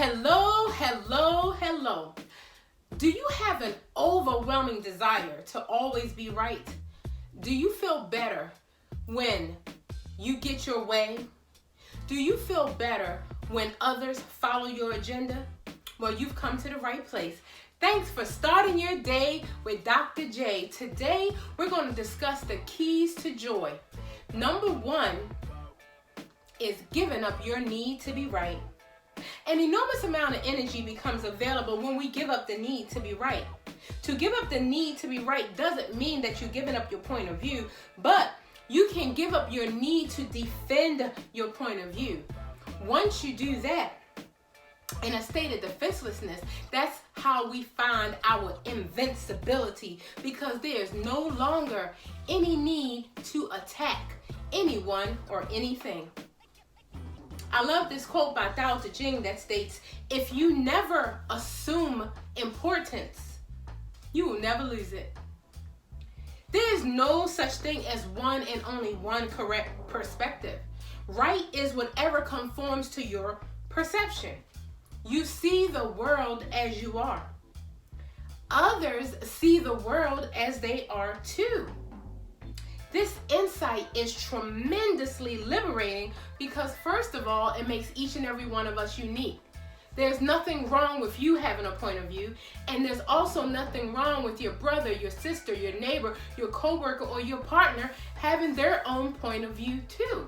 Hello, hello, hello. Do you have an overwhelming desire to always be right? Do you feel better when you get your way? Do you feel better when others follow your agenda? Well, you've come to the right place. Thanks for starting your day with Dr. J. Today, we're going to discuss the keys to joy. Number one is giving up your need to be right. An enormous amount of energy becomes available when we give up the need to be right. To give up the need to be right doesn't mean that you're giving up your point of view, but you can give up your need to defend your point of view. Once you do that, in a state of defenselessness, that's how we find our invincibility, because there's no longer any need to attack anyone or anything. I love this quote by Tao Te Ching that states, if you never assume importance, you will never lose it. There is no such thing as one and only one correct perspective. Right is whatever conforms to your perception. You see the world as you are. Others see the world as they are too. This insight is tremendously liberating because, first of all, it makes each and every one of us unique. There's nothing wrong with you having a point of view, and there's also nothing wrong with your brother, your sister, your neighbor, your coworker, or your partner having their own point of view too.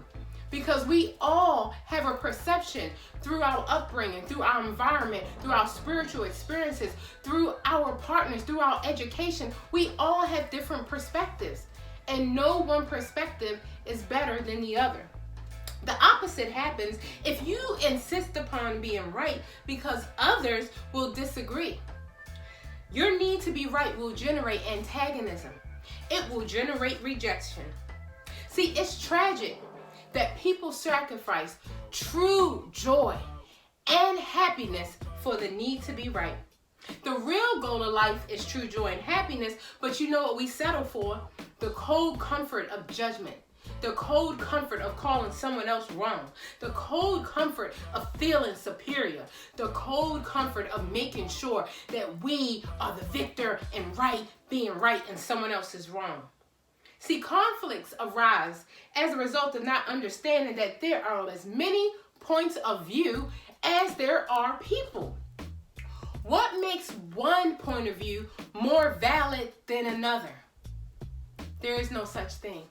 Because we all have a perception through our upbringing, through our environment, through our spiritual experiences, through our partners, through our education. We all have different perspectives, and no one perspective is better than the other. The opposite happens if you insist upon being right because others will disagree. Your need to be right will generate antagonism. It will generate rejection. See, it's tragic that people sacrifice true joy and happiness for the need to be right. The real goal of life is true joy and happiness, but you know what we settle for? The cold comfort of judgment. The cold comfort of calling someone else wrong. The cold comfort of feeling superior. The cold comfort of making sure that we are the victor and right, being right and someone else is wrong. See, conflicts arise as a result of not understanding that there are as many points of view as there are people. What makes one point of view more valid than another? There is no such thing.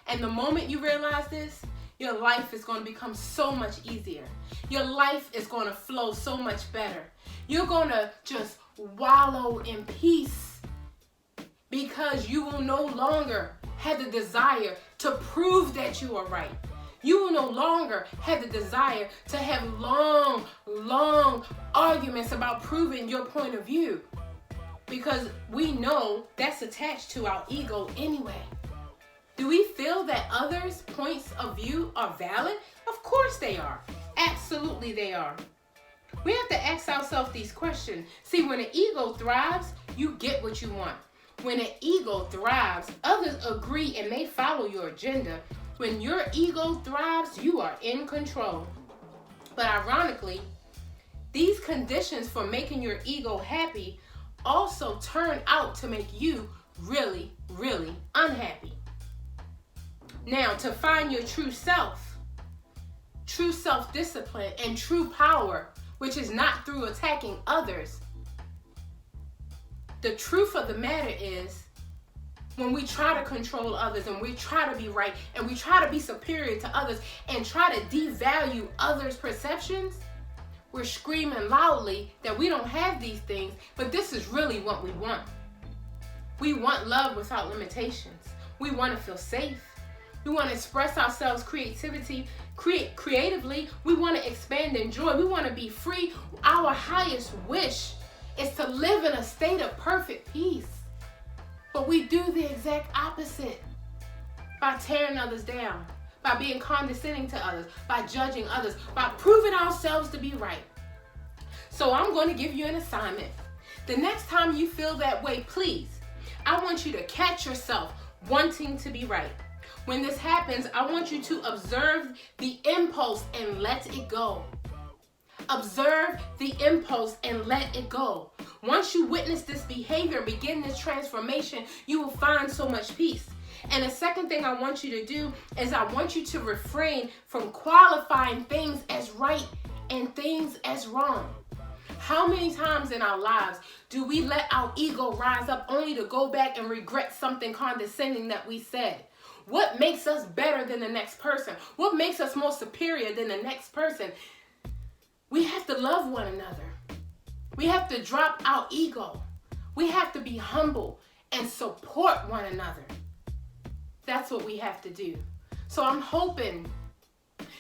And the moment you realize this, your life is going to become so much easier. Your life is going to flow so much better. You're going to just wallow in peace because you will no longer have the desire to prove that you are right. You will no longer have the desire to have long arguments about proving your point of view, because we know that's attached to our ego anyway. Do we feel that others' points of view are valid? Of course they are. Absolutely they are. We have to ask ourselves these questions. See, when an ego thrives, you get what you want. When an ego thrives, others agree and they follow your agenda. When your ego thrives, you are in control. But ironically, these conditions for making your ego happy also turn out to make you really unhappy. Now, to find your true self-discipline, and true power, which is not through attacking others, the truth of the matter is, when we try to control others and we try to be right and we try to be superior to others and try to devalue others' perceptions, we're screaming loudly that we don't have these things, but this is really what we want. We want love without limitations. We want to feel safe. We want to express ourselves creatively. We want to expand in joy. We want to be free. Our highest wish is to live in a state of perfect peace. But we do the exact opposite by tearing others down, by being condescending to others, by judging others, by proving ourselves to be right. So I'm going to give you an assignment. The next time you feel that way, please, I want you to catch yourself wanting to be right. When this happens, I want you to observe the impulse and let it go. observe the impulse and let it go. Once you witness this behavior, begin this transformation, you will find so much peace. And the second thing I want you to do is I want you to refrain from qualifying things as right and things as wrong. How many times in our lives do we let our ego rise up only to go back and regret something condescending that we said? What makes us better than the next person? What makes us more superior than the next person? We have to love one another. We have to drop our ego. We have to be humble and support one another. That's what we have to do. So I'm hoping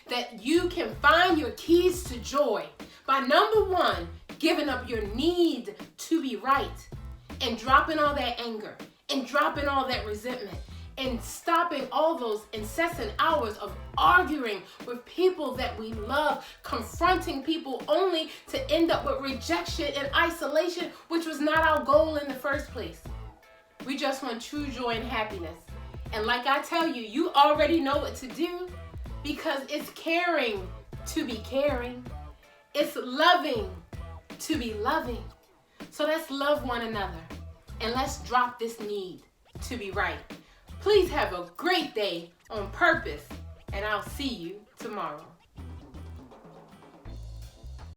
that you can find your keys to joy by, number one, giving up your need to be right and dropping all that anger and dropping all that resentment and stopping all those incessant hours of arguing with people that we love, confronting people only to end up with rejection and isolation, which was not our goal in the first place. We just want true joy and happiness. And like I tell you, you already know what to do, because it's caring to be caring. It's loving to be loving. So let's love one another and let's drop this need to be right. Please have a great day on purpose, and I'll see you tomorrow.